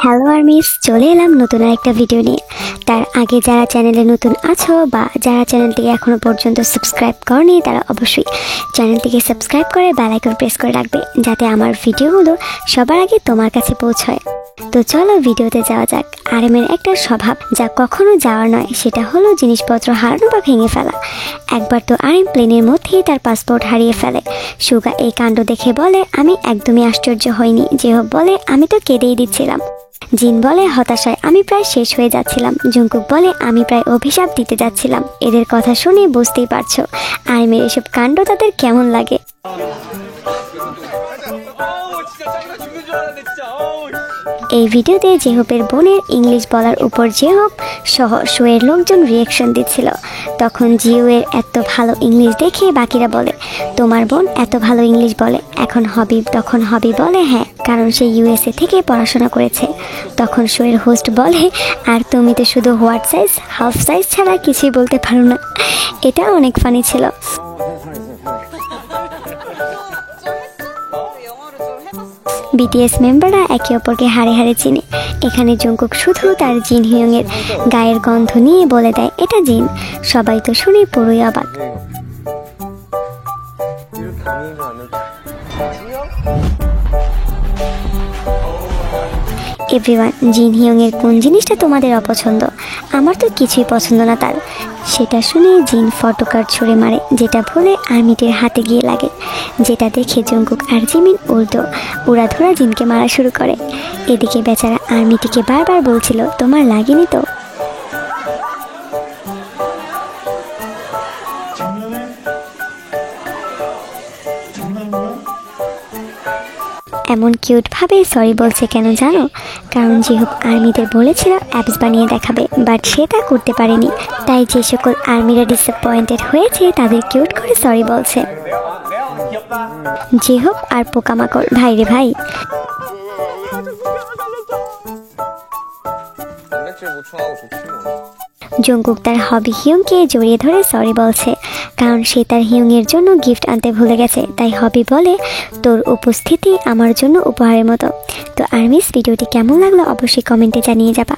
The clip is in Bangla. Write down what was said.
হ্যালো আর্মিস, চলে এলাম নতুন আরেকটা ভিডিও নিয়ে। তার আগে যারা চ্যানেলে নতুন আছো বা যারা চ্যানেলটিকে এখনও পর্যন্ত সাবস্ক্রাইব করনি তারা অবশ্যই চ্যানেলটিকে সাবস্ক্রাইব করে বেল আইকন প্রেস করে রাখবে, যাতে আমার ভিডিওগুলো সবার আগে তোমার কাছে পৌঁছয়। তো চলো ভিডিওতে যাওয়া যাক। আরএমের একটা স্বভাব যা কখনো যাওয়ার নয়, সেটা হলো জিনিসপত্র হারানো বা ভেঙে ফেলা। একবার তো আরএম প্লেনের মধ্যেই তার পাসপোর্ট হারিয়ে ফেলে। সুগা এই কাণ্ড দেখে বলে, আমি একদমই আশ্চর্য হইনি। জেহব বলে, আমি তো কেঁদেই দিচ্ছিলাম। জিন বলে, হতাশায় আমি প্রায় শেষ হয়ে যাচ্ছিলাম। জঙ্কুক বলে, আমি প্রায় অভিশাপ দিতে যাচ্ছিলাম। এদের কথা শুনে বুঝতেই পারছো আরএমের এসব কাণ্ড তাদের কেমন লাগে। এই ভিডিওতে জেহবের বোনের ইংলিশ বলার উপর জেহব সহ শোয়ের লোকজন রিয়েকশন দিচ্ছিল। তখন জিওয়ের এত ভালো ইংলিশ দেখে বাকিরা বলে, তোমার বোন এত ভালো ইংলিশ বলে। তখন হবি বলে, হ্যাঁ, কারণ সে ইউএসএ থেকে পড়াশোনা করেছে। তখন শোয়ের হোস্ট বলে, আর তুমি তো শুধু হোয়াট সাইজ, হাফ সাইজ ছাড়া কিছুই বলতে পারো না। এটা অনেক ফানি ছিল। বিটিএস মেম্বাররা একে অপরকে হাড়ে হাড়ে চিনে। এখানে জঙ্কুক শুধু তার জিন হিয়ংয়ের গায়ের গন্ধ নিয়ে বলে দেয়, এটা জিন। সবাই তো শুনে পুরোই অবাক। এভরিওয়ান, জিন হিয়ংয়ের কোন জিনিসটা তোমাদের অপছন্দ? আমার তো কিছুই পছন্দ না তার। সেটা শুনে জিন ফটোকার্ড ছুঁড়ে মারে, যেটা ভুলে আর্মিটির হাতে গিয়ে লাগে। যেটা দেখে জঙ্কুক আর জিমিন উল্টো উড়াধুরা জিনকে মারা শুরু করে। এদিকে বেচারা আর্মিটিকে বারবার বলছিল, তোমার লাগেনি তো? এমন কিউটভাবে সরি বলছে কেন জানো? কারণ যেহেতু আর্মিদের বলেছিল অ্যাপস বানিয়ে দেখাবে, বাট সেটা করতে পারেনি। তাই যে সকল আর্মিরা ডিসঅ্যাপয়েন্টেড হয়েছে তাদের কিউট করে সরি বলছে। জেহব আর পোকামাকড় ভাই রে ভাই। জঙ্কুক তার হবি হিয়ংকে জড়িয়ে ধরে সরি বলছে, কারণ সে তার হিয়ংয়ের জন্য গিফট আনতে ভুলে গেছে। তাই হবি বলে, তোর উপস্থিতি আমার জন্য উপহারের মতো। তো আর্মিস, ভিডিওটি কেমন লাগলো অবশ্যই কমেন্টে জানিয়ে যাবা।